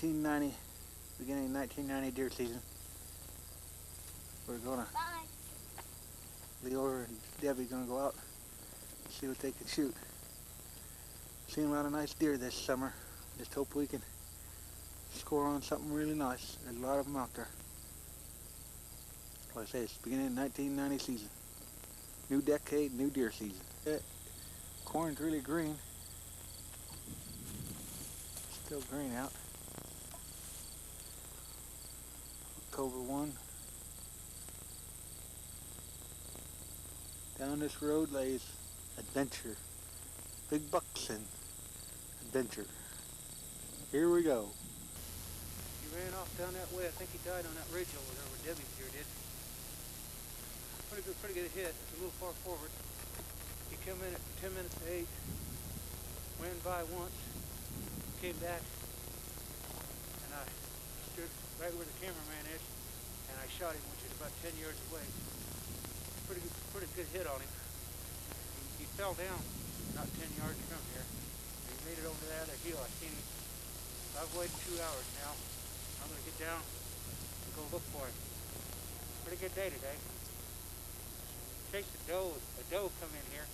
1990, beginning of 1990 deer season. We're gonna, Leora and Debbie gonna go out and see what they can shoot. Seen a lot of nice deer this summer. Just hope we can score on something really nice. There's a lot of them out there. Like I say, it's beginning of 1990 season. New decade, new deer season. Corn's really green. Still green out. October 1. Down this road lays adventure. Big bucks and adventure. Here we go. He ran off down that way. I think he died on that ridge over there where Debbie's deer did. Pretty good hit. It's a little far forward. He came in at 10 minutes to 8. Ran by once. Came back. And I stood right where the cameraman is. And I shot him, which is about 10 yards away. Pretty good hit on him. He fell down not 10 yards from here. He made it over to that other hill. I seen him. I've waited 2 hours now. I'm going to get down and go look for him. Pretty good day today. Chased a doe come in here.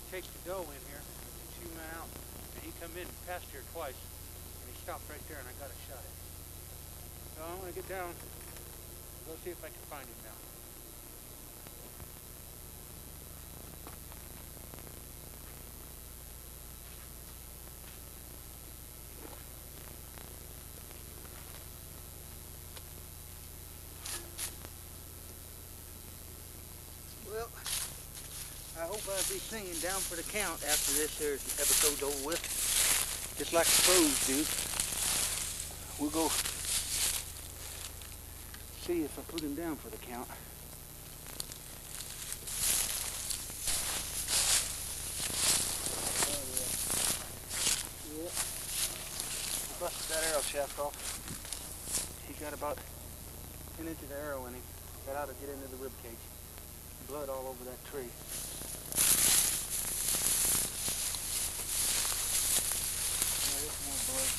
Chased the doe in here, and she went out. And he come in and passed here twice, and he stopped right there, and I got a shot at him. So I'm going to get down and go see if I can find him now. Well, I hope I'll be singing down for the count after this here episode's over with. Just like the pros do. We'll go see if I put him down for the count. Oh yeah. I busted that arrow shaft off. He got about 10 inches of arrow in him. Got out to get into the rib cage. Blood all over that tree. There's more blood.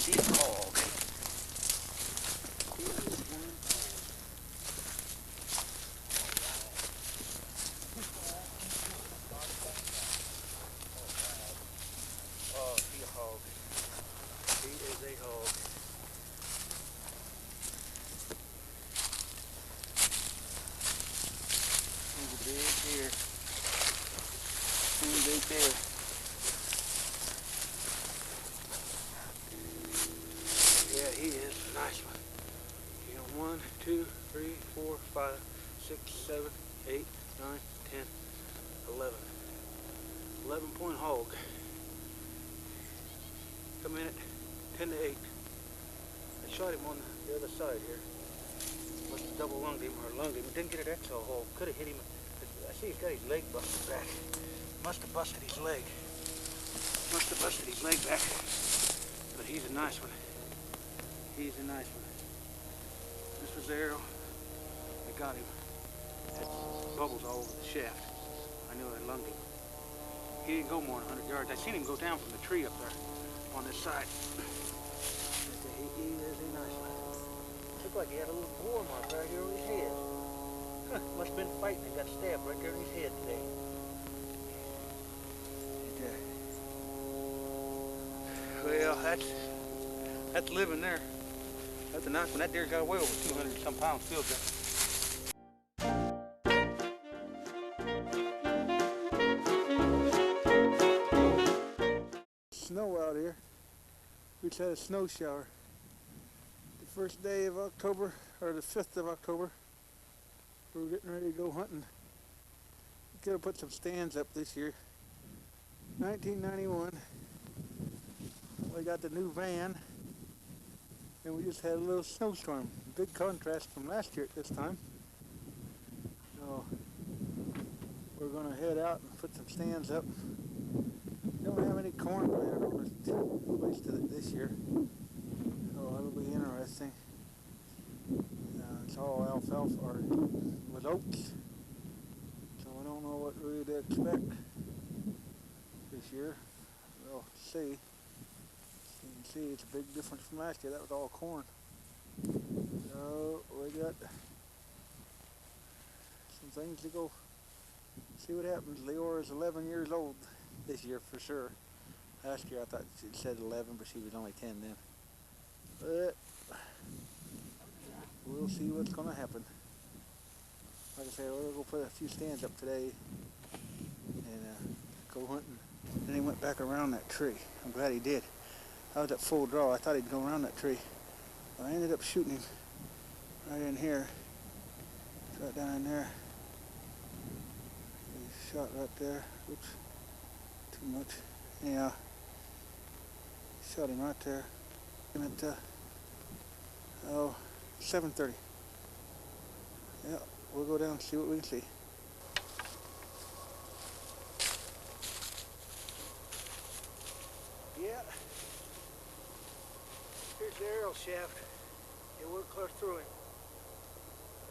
Deer hog. Oh, deer hog. He is a hog. He's a big deer. He's a big deer. Yeah, he is a nice one. You know, 1, 2, 3, 4, 5, 6, 7, 8, 9, 10, 11. 11-point hog. Come in at 10 to 8. I shot him on the other side here. Must have double lunged him or lunged him. Didn't get an exhale hole. Could have hit him. I see he's got his leg busted back. Must have busted his leg. Must have busted his leg back. But he's a nice one. He's a nice one. This was the arrow that got him. Had bubbles all over the shaft. I knew I lunged him. He didn't go more than 100 yards. I seen him go down from the tree up there on this side. He is a nice one. Looked like he had a little bore mark right here on his head. Huh, must have been fighting and got stabbed right there in his head today. Well, that's living there. That's a nice one. That deer's got way over 200 some pounds still, Jeff. Snow out here. We just had a snow shower. The first day of October, or the 5th of October, we were getting ready to go hunting. We could have put some stands up this year. 1991. We got the new van, and we just had a little snowstorm. Big contrast from last year at this time. So we're going to head out and put some stands up. Don't have any corn planted on this place this year, so it'll be interesting. It's all alfalfa or with oats, so I don't know what really to expect this year. We'll see. You can see it's a big difference from last year. That was all corn. So we got some things to go see what happens. Leora is 11 years old this year for sure. Last year I thought she said 11, but she was only 10 then. But we'll see what's going to happen. Like I said, we're going to go put a few stands up today and go hunting. Then he went back around that tree. I'm glad he did. I was at full draw. I thought he'd go around that tree. But I ended up shooting him right in here. Right down in there. He shot right there. Oops. Too much. Yeah. Shot him right there. And at 7:30. Yeah, we'll go down and see what we can see. Yeah. Here's the arrow shaft. It went clear through him.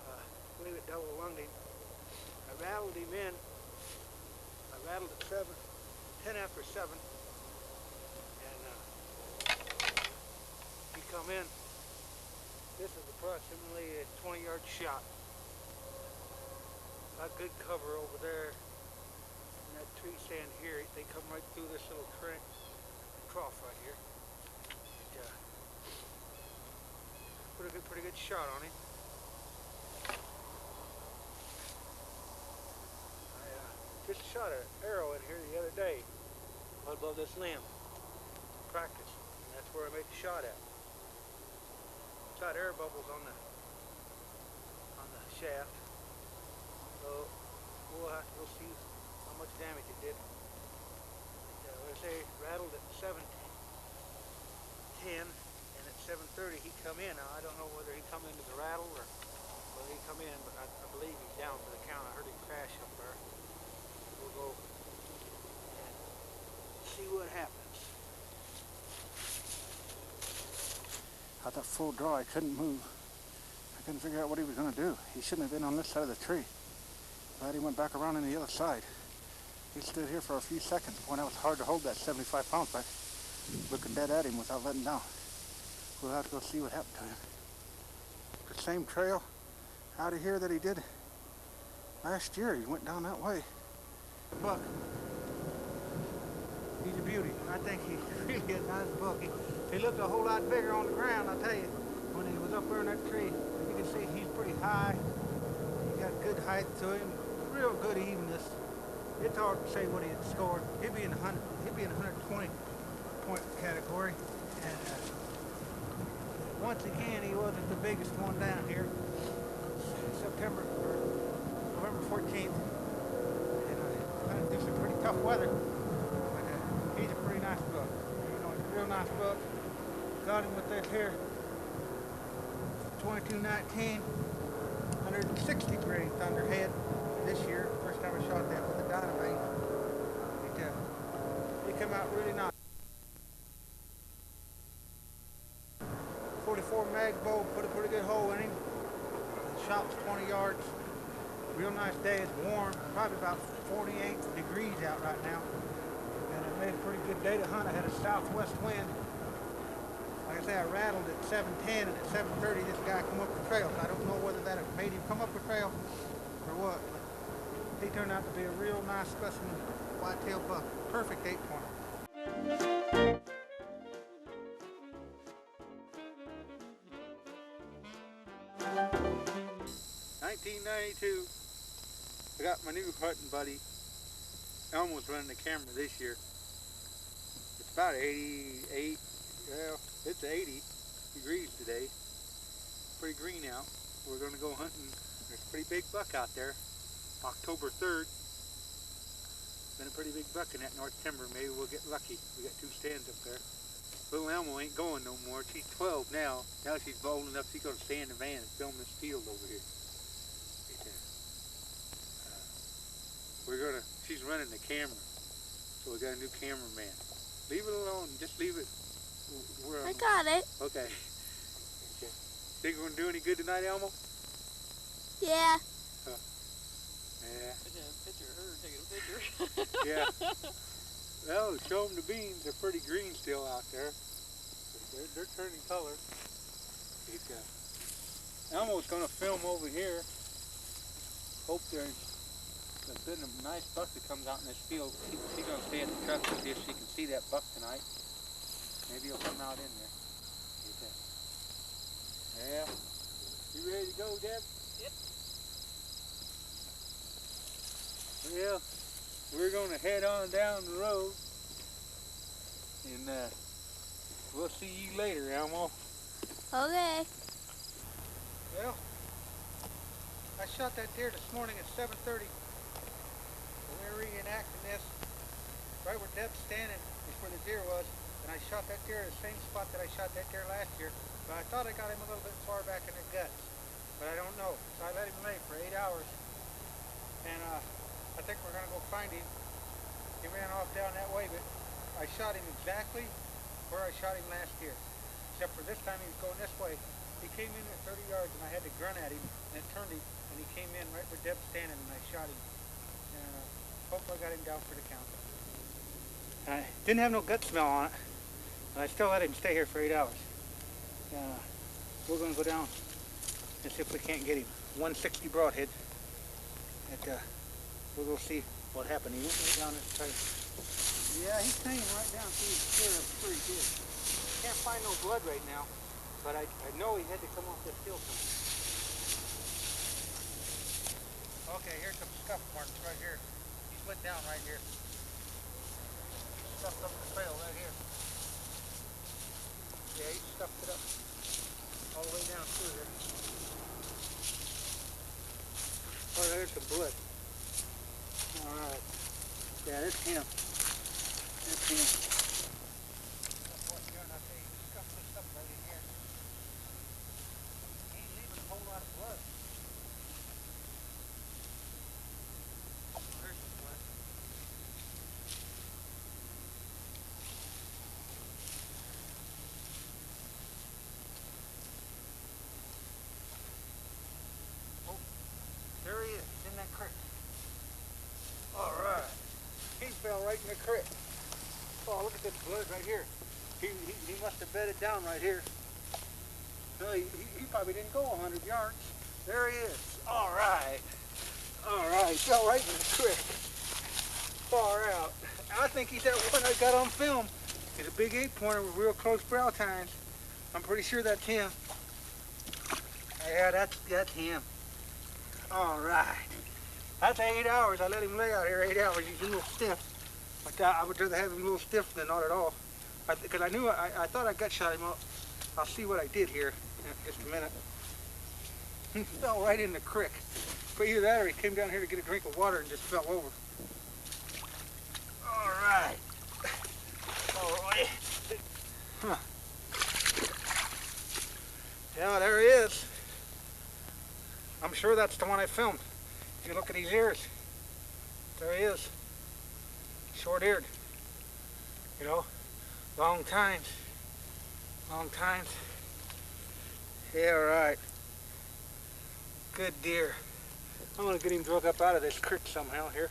I believe it double lunged him. I rattled him in. I rattled at 10 after 7. And he come in. This is approximately a 20-yard shot. Got good cover over there. And that tree stand here, they come right through this little trough right here. Pretty good shot on him. I just shot an arrow in here the other day above this limb. Practice. And that's where I made the shot at. Shot air bubbles on the shaft. So we'll see how much damage it did. Let's say rattled at 7:10, and at 7:30 he come in. Now I don't know whether he come into the rattle or whether he come in, but I believe he's down for the count. I heard him crash up there. We'll go and see what happens. I thought full draw, I couldn't move. I couldn't figure out what he was going to do. He shouldn't have been on this side of the tree. Glad he went back around on the other side. He stood here for a few seconds when it was hard to hold that 75 pounds back, looking dead at him without letting down. We'll have to go see what happened to him. The same trail out of here that he did last year. He went down that way. Buck. He's a beauty. I think he's really a nice buck. He looked a whole lot bigger on the ground, I tell you, when he was up there in that tree. You can see he's pretty high. He got good height to him, real good evenness. It's hard to say what he had scored. He'd be in the 120 point category. And once again, he wasn't the biggest one down here. November 14th. And kind of do some pretty tough weather. But he's a pretty nice buck. You know, he's a real nice buck. Got him with that here. 2219, 160 grain thunderhead this year. First time I shot that with a dynamite. came out really nice. 44 mag bow, put a pretty good hole in him. The shot was 20 yards. Real nice day. It's warm, probably about 48 degrees out right now. And it made a pretty good day to hunt. I had a southwest wind. Like I say, I rattled at 7:10, and at 7:30 this guy come up the trail. So I don't know whether that made him come up the trail or what. But he turned out to be a real nice specimen whitetail buck. Perfect 8-pointer. 1992, I got my new hunting buddy. Elmo's running the camera this year. It's about 88, well, it's 80 degrees today. Pretty green out. We're going to go hunting. There's a pretty big buck out there. October 3rd. Been a pretty big buck in that north timber. Maybe we'll get lucky. We got 2 stands up there. Little Elmo ain't going no more. She's 12 now. Now she's bold enough she's going to stay in the van and film this field over here. She's running the camera, so we got a new cameraman. Leave it alone, just leave it. I got it. Okay. Think we're gonna do any good tonight, Elmo? Yeah. Yeah. I got a picture of her taking a picture. Yeah. Well, show them the beans. They're pretty green still out there. They're turning color. Elmo's gonna film over here. Hope there's been a nice buck that comes out in this field. She's going to stay at the truck and see if she can see that buck tonight. Maybe he'll come out in there. Yeah. You ready to go, Deb? Yep. Well, we're going to head on down the road. And we'll see you later, Elmo. Okay. Well, I shot that deer this morning at 7:30. We're reenacting this. Right where Deb's standing is where the deer was, and I shot that deer at the same spot that I shot that deer last year, but I thought I got him a little bit far back in the guts, but I don't know. So I let him lay for 8 hours, and I think we're going to go find him. He ran off down that way, but I shot him exactly where I shot him last year, except for this time he was going this way. He came in at 30 yards, and I had to grunt at him, and it turned him, and he came in right where Deb's standing, and I shot him. Hopefully I got him down for the count. I didn't have no gut smell on it, but I still let him stay here for 8 hours. We're going to go down and see if we can't get him. 160 broadhead. We'll go see what happened. He went right down this trail. Yeah, he's hanging right down through his ear. That's pretty good. Can't find no blood right now, but I know he had to come off this hill somewhere. Okay, here's some scuff marks right here. Went down right here. Stuffed up the trail right here. Yeah, he stuffed it up all the way down through there. Oh, there's some blood. Alright. Yeah, that's him. That's him. That's what you're doing. I say, he stuffed this up right in here. He ain't leaving a whole lot of blood. There he is, in that creek. All right. He fell right in the creek. Oh, look at this blood right here. He must have bedded down right here. No, he probably didn't go 100 yards. There he is. All right. All right, fell right in the creek. Far out. I think he's that one I got on film. He's a big 8-pointer with real close brow tines. I'm pretty sure that's him. Yeah, that's him. All right. That's 8 hours. I let him lay out here 8 hours. He's a little stiff. I would rather have him a little stiff than not at all. Because I knew, I thought I gut shot him up. I'll see what I did here in just a minute. He fell right in the creek. But either that or he came down here to get a drink of water and just fell over. All right. All right. Huh. Yeah, there he is. I'm sure that's the one I filmed. If you look at his ears, there he is. Short-eared. You know, long times. Long times. Yeah, right. Good deer. I'm gonna get him drug up out of this creek somehow here.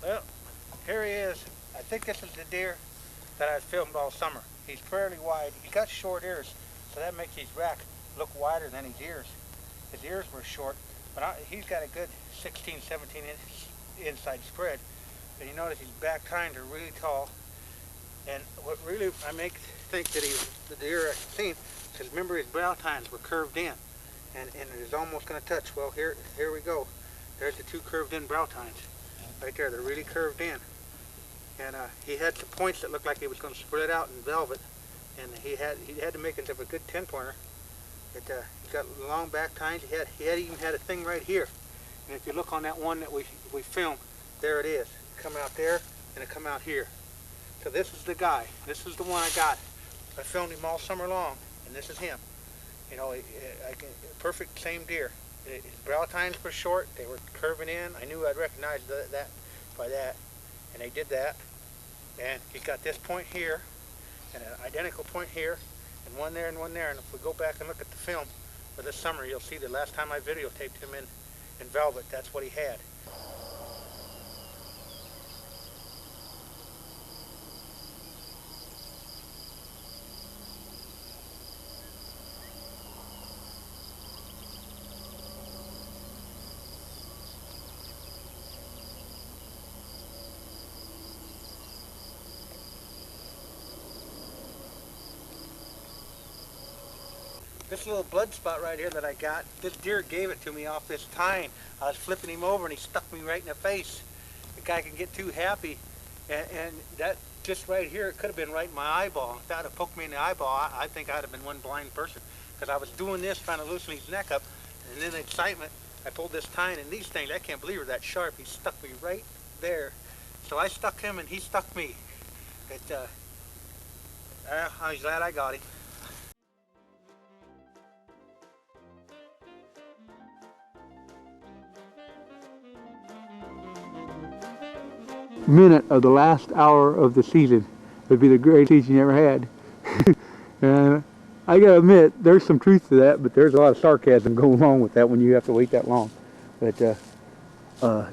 Well, here he is. I think this is the deer that I filmed all summer. He's fairly wide. He got short ears, so that makes his rack look wider than his ears. His ears were short, but he's got a good 16, 17 inch inside spread. And you notice his back tines are really tall. And what really I think that he's the deer I've seen, because remember his brow tines were curved in, and it is almost going to touch. Well, here we go. There's the two curved in brow tines, right there. They're really curved in, and he had some points that looked like he was going to spread out in velvet, and he had to make it a good 10-pointer. He got long back tines. He even had a thing right here, and if you look on that one that we filmed, there it is. It come out there, and it come out here. So this is the guy. This is the one I got. I filmed him all summer long, and this is him. You know, perfect same deer. His brow tines were short. They were curving in. I knew I'd recognize that by that, and they did that. And he's got this point here, and an identical point here, and one there and one there. And if we go back and look at the film for this summer, you'll see the last time I videotaped him in velvet, that's what he had. This little blood spot right here that I got, this deer gave it to me off this tine. I was flipping him over and he stuck me right in the face. The guy can get too happy, and that just right here, it could have been right in my eyeball. If that would have poked me in the eyeball, I think I'd have been one blind person, because I was doing this, trying to loosen his neck up, and in the excitement, I pulled this tine, and these things, I can't believe are that sharp. He stuck me right there. So I stuck him and he stuck me. I was glad I got him. Minute of the last hour of the season would be the greatest season you ever had. And I gotta admit, there's some truth to that, but there's a lot of sarcasm going along with that when you have to wait that long. But the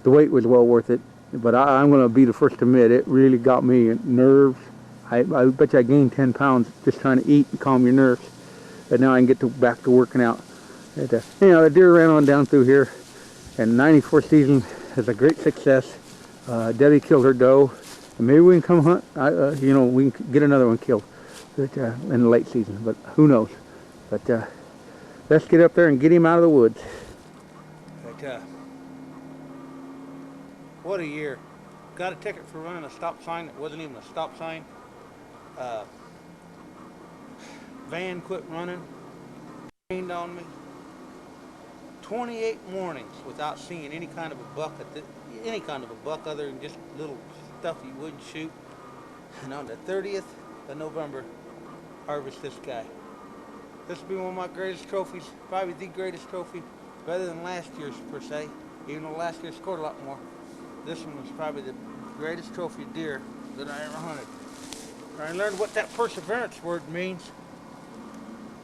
wait was well worth it. But I'm gonna be the first to admit, it really got me nerves. I bet you I gained 10 pounds just trying to eat and calm your nerves. But now I can get back to working out. But, you know, the deer ran on down through here, and 94 season is a great success. Debbie killed her doe, and maybe we can come hunt. You know, we can get another one killed in the late season, but who knows? But let's get up there and get him out of the woods. But what a year! Got a ticket for running a stop sign that wasn't even a stop sign. Van quit running. Rained on me. 28 mornings without seeing any kind of a buck other than just little stuff you wouldn't shoot. And on the 30th of November, harvest this guy. This will be one of my greatest trophies, probably the greatest trophy, better than last year's per se, even though last year scored a lot more. This one was probably the greatest trophy deer that I ever hunted. I learned what that perseverance word means.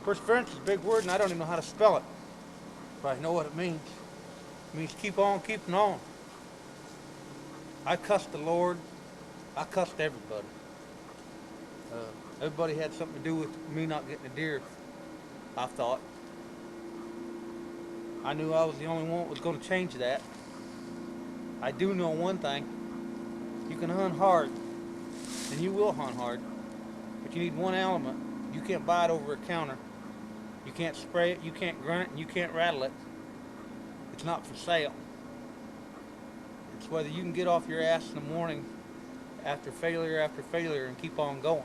Perseverance is a big word and I don't even know how to spell it. But I know what it means. It means keep on keeping on. I cussed the Lord. I cussed everybody. Everybody had something to do with me not getting a deer, I thought. I knew I was the only one that was going to change that. I do know one thing. You can hunt hard, and you will hunt hard, but you need one element. You can't buy it over a counter. You can't spray it, you can't grunt it, and you can't rattle it. It's not for sale. It's whether you can get off your ass in the morning after failure and keep on going.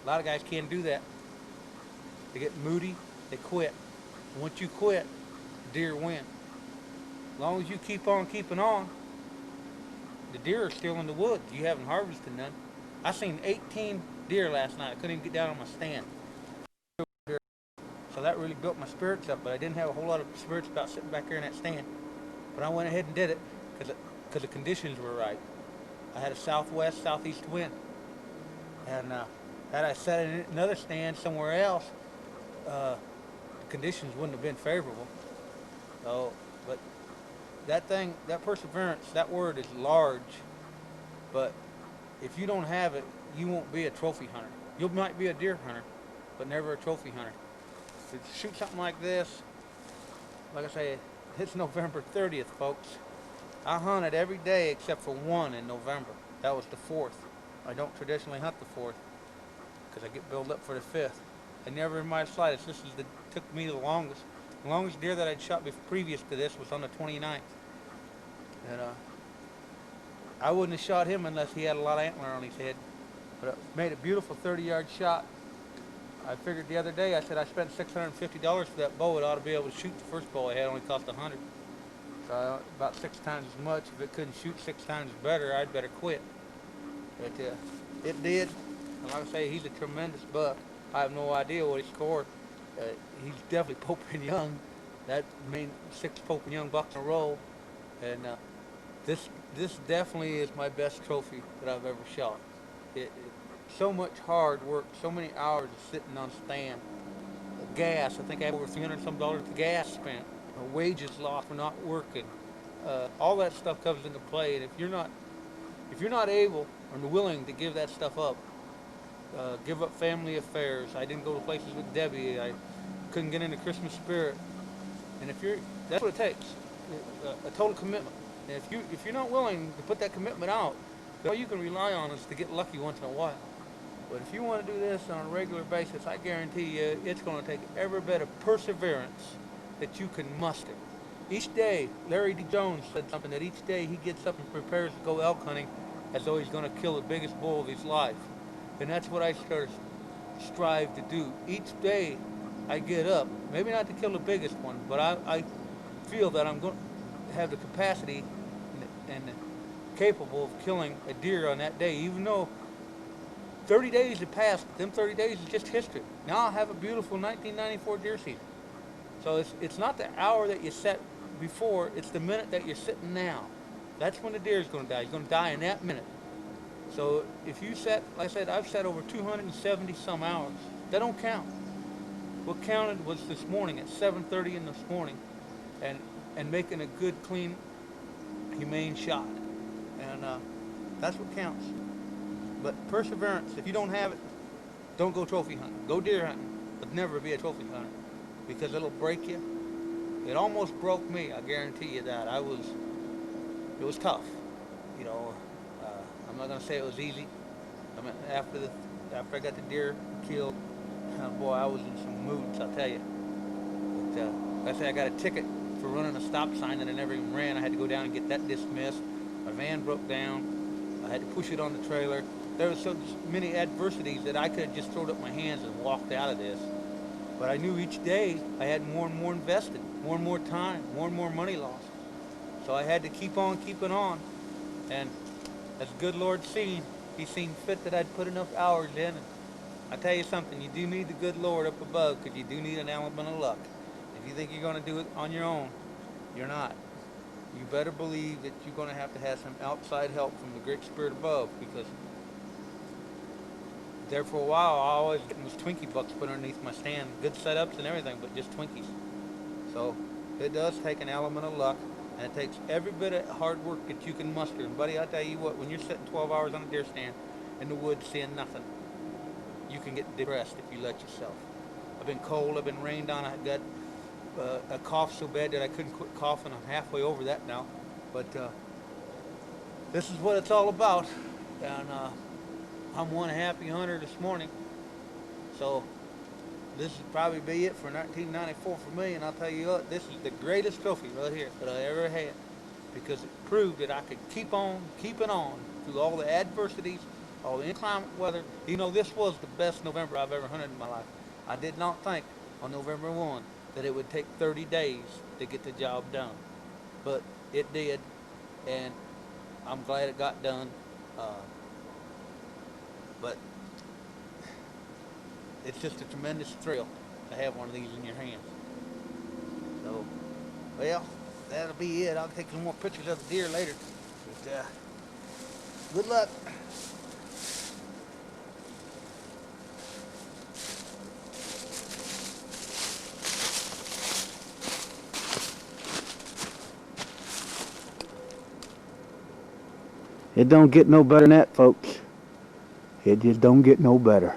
A lot of guys can't do that. They get moody, they quit. And once you quit, deer win. As long as you keep on keeping on, the deer are still in the woods. You haven't harvested none. I seen 18 deer last night. I couldn't even get down on my stand. So that really built my spirits up, but I didn't have a whole lot of spirits about sitting back there in that stand. But I went ahead and did it because the conditions were right. I had a southwest, southeast wind. And had I sat in another stand somewhere else, the conditions wouldn't have been favorable. So, but that thing, that perseverance, that word is large. But if you don't have it, you won't be a trophy hunter. You might be a deer hunter, but never a trophy hunter. To shoot something like this, like I say, it's November 30th, folks. I hunted every day except for one in November. That was the 4th. I don't traditionally hunt the 4th because I get built up for the 5th. I never in my slightest. This is the took me the longest. The longest deer that I'd shot previous to this was on the 29th. And I wouldn't have shot him unless he had a lot of antler on his head. But it made a beautiful 30-yard shot. I figured the other day, I said I spent $650 for that bow. It ought to be able to shoot the first bow I had. It only cost $100. So about 6 times as much. If it couldn't shoot 6 times better, I'd better quit. But it did. And like I say, he's a tremendous buck. I have no idea what he scored. He's definitely Pope and Young. That means 6 Pope and Young bucks in a row. And this definitely is my best trophy that I've ever shot. So much hard work, so many hours of sitting on stand. Gas, I think I have over $300 some dollars of gas spent. Wages lost for not working. All that stuff comes into play, and if you're not able or willing to give that stuff up, give up family affairs. I didn't go to places with Debbie. I couldn't get into Christmas spirit. And that's what it takes, a total commitment. And if you're not willing to put that commitment out, all you can rely on is to get lucky once in a while. But if you want to do this on a regular basis, I guarantee you it's going to take every bit of perseverance that you can muster. Each day, Larry D. Jones said something that each day he gets up and prepares to go elk hunting as though he's going to kill the biggest bull of his life. And that's what I strive to do. Each day I get up, maybe not to kill the biggest one, but I feel that I'm going to have the capacity and capable of killing a deer on that day, even though 30 days have passed. Them 30 days is just history. Now I'll have a beautiful 1994 deer season. So it's not the hour that you set before, it's the minute that you're sitting now. That's when the deer is going to die. He's going to die in that minute. So if you set, like I said, I've set over 270 some hours. That don't count. What counted was this morning at 7:30 in this morning and making a good, clean, humane shot. And that's what counts. But perseverance, if you don't have it, don't go trophy hunting. Go deer hunting, but never be a trophy hunter because it'll break you. It almost broke me, I guarantee you that. It was tough. You know, I'm not going to say it was easy. I mean, after I got the deer killed, boy, I was in some moods, I'll tell you. But like I say, I got a ticket for running a stop sign that I never even ran. I had to go down and get that dismissed. My van broke down. I had to push it on the trailer. There were so many adversities that I could have just thrown up my hands and walked out of this. But I knew each day I had more and more invested, more and more time, more and more money lost. So I had to keep on keeping on. And as the good Lord seen, He seen fit that I'd put enough hours in. And I tell you something, you do need the good Lord up above because you do need an element of luck. If you think you're going to do it on your own, you're not. You better believe that you're going to have some outside help from the Great Spirit above, because there for a while I always getting those Twinkie bucks put underneath my stand. Good setups and everything, but just Twinkies. So it does take an element of luck, and it takes every bit of hard work that you can muster. And buddy, I tell you what, when you're sitting 12 hours on a deer stand in the woods seeing nothing, you can get depressed if you let yourself. I've been cold, I've been rained on, I got a cough so bad that I couldn't quit coughing. I'm halfway over that now. But this is what it's all about. And I'm one happy hunter this morning. So this will probably be it for 1994 for me. And I'll tell you what, this is the greatest trophy right here that I ever had, because it proved that I could keep on keeping on through all the adversities, all the inclement weather. You know, this was the best November I've ever hunted in my life. I did not think on November 1 that it would take 30 days to get the job done. But it did, and I'm glad it got done. But it's just a tremendous thrill to have one of these in your hands. So, well, that'll be it. I'll take some more pictures of the deer later. But Good luck. It don't get no better than that, folks. It just don't get no better.